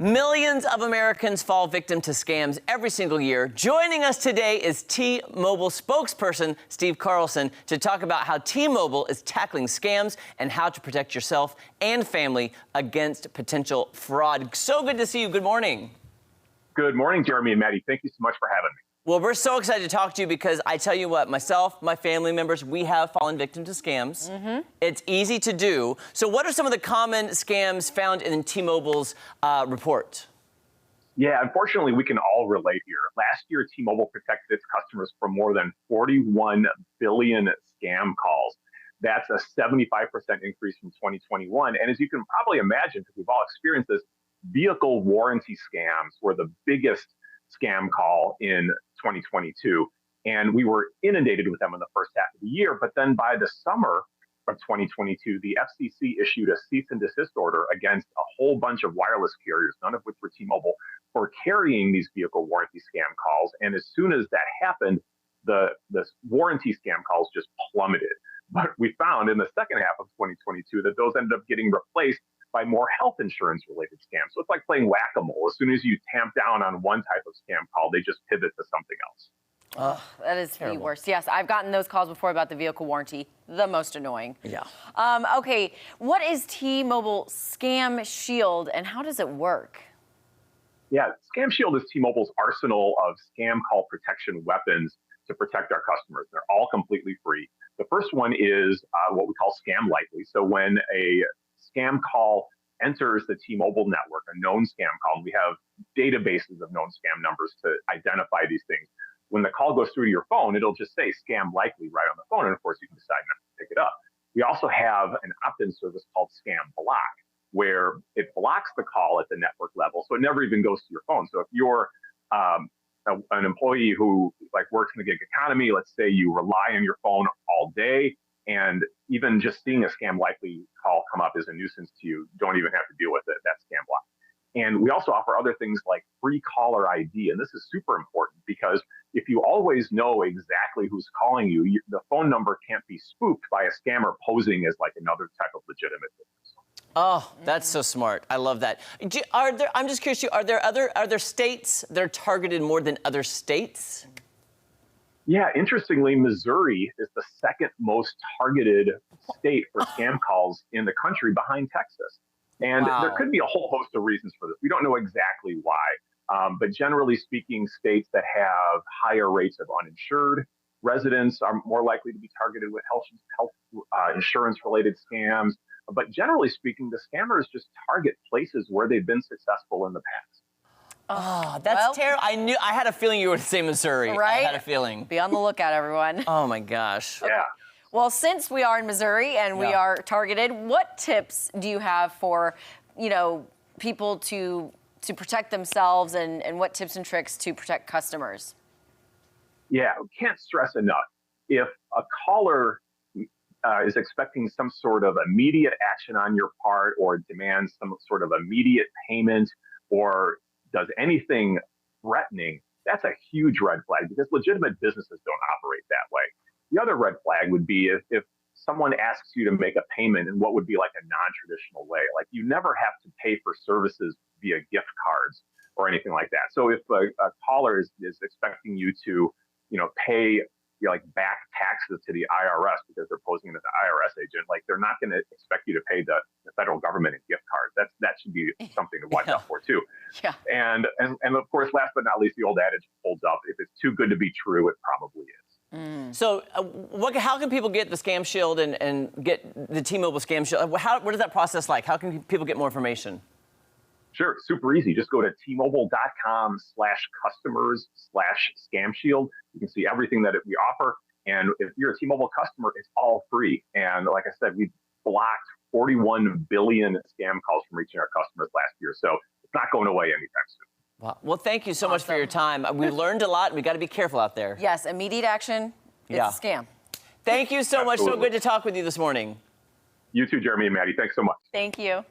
Millions of Americans fall victim to scams every single year. Joining us today is T-Mobile spokesperson Steve Carlson to talk about how T-Mobile is tackling scams and how to protect yourself and family against potential fraud. So good to see you. Good morning. Good morning, Jeremy and Maddie. Thank you so much for having me. Well, we're so excited to talk to you because I tell you what, myself, my family members, we have fallen victim to scams. It's easy to do. So what are some of the common scams found in T-Mobile's report? Yeah, unfortunately, we can all relate here. Last year, T-Mobile protected its customers from more than 41 billion scam calls. That's a 75% increase from 2021. And as you can probably imagine, because we've all experienced this, vehicle warranty scams were the biggest scam call in 2022. And we were inundated with them in the first half of the year. But then by the summer of 2022, the FCC issued a cease and desist order against a whole bunch of wireless carriers, none of which were T-Mobile, for carrying these vehicle warranty scam calls. And as soon as that happened, the warranty scam calls just plummeted. But we found in the second half of 2022 that those ended up getting replaced by more health insurance related scams. So it's like playing whack-a-mole. As soon as you tamp down on one type of scam call, they just pivot to something else. That is terrible. the worst. Yes, I've gotten those calls before about the vehicle warranty. The most annoying. Yeah. Okay, what is T-Mobile Scam Shield and how does it work? Yeah, Scam Shield is T-Mobile's arsenal of scam call protection weapons to protect our customers. They're all completely free. The first one is what we call Scam Likely. So when a scam call enters the T-Mobile network, a known scam call, and we have databases of known scam numbers to identify these things. When the call goes through to your phone, it'll just say scam likely right on the phone. And of course, you can decide not to pick it up. We also have an opt-in service called Scam Block, where it blocks the call at the network level. So it never even goes to your phone. So if you're an employee who works in the gig economy, let's say you rely on your phone all day, and even just seeing a scam likely call come up is a nuisance to you, don't even have to deal with it. That's Scam Block. And we also offer other things like free caller ID. And this is super important because if you always know exactly who's calling you, the phone number can't be spoofed by a scammer posing as like another type of legitimate business. Oh, that's so smart. I love that. I'm just curious, are there states that are targeted more than other states? Yeah, interestingly, Missouri is the second most targeted state for scam calls in the country behind Texas. And Wow. there could be a whole host of reasons for this. We don't know exactly why. But generally speaking, states that have higher rates of uninsured residents are more likely to be targeted with health insurance-related scams. But generally speaking, the scammers just target places where they've been successful in the past. Oh, that's terrible. I had a feeling you were the same Missouri. Right? I had a feeling. Be on the lookout, everyone. Oh my gosh. Yeah. Well, since we are in Missouri and we are targeted, what tips do you have for, people to protect themselves and what tips and tricks to protect customers? Yeah, can't stress enough. If a caller is expecting some sort of immediate action on your part or demands some sort of immediate payment or does anything threatening, that's a huge red flag because legitimate businesses don't operate that way. The other red flag would be if someone asks you to make a payment in what would be like a non-traditional way. Like you never have to pay for services via gift cards or anything like that. So if a caller is expecting you to, pay back taxes to the IRS because they're posing as an IRS agent, they're not going to expect you to pay the federal government in gift cards. That should be something to watch out for too. Yeah. And of course, last but not least, the old adage holds up: if it's too good to be true, it probably is. So how can people get the Scam Shield and get the T-Mobile Scam Shield? What is that process like? How can people get more information? Sure, super easy. Just go to T-Mobile.com/customers/Scam Shield. You can see everything that we offer. And if you're a T-Mobile customer, it's all free. And like I said, we blocked 41 billion scam calls from reaching our customers last year. So it's not going away anytime soon. Wow. Well, thank you so much for your time. We learned a lot, and we got to be careful out there. Yes, immediate action. It's a scam. Thank you so much. So Absolutely. good to talk with you this morning. You too, Jeremy and Maddie. Thanks so much. Thank you.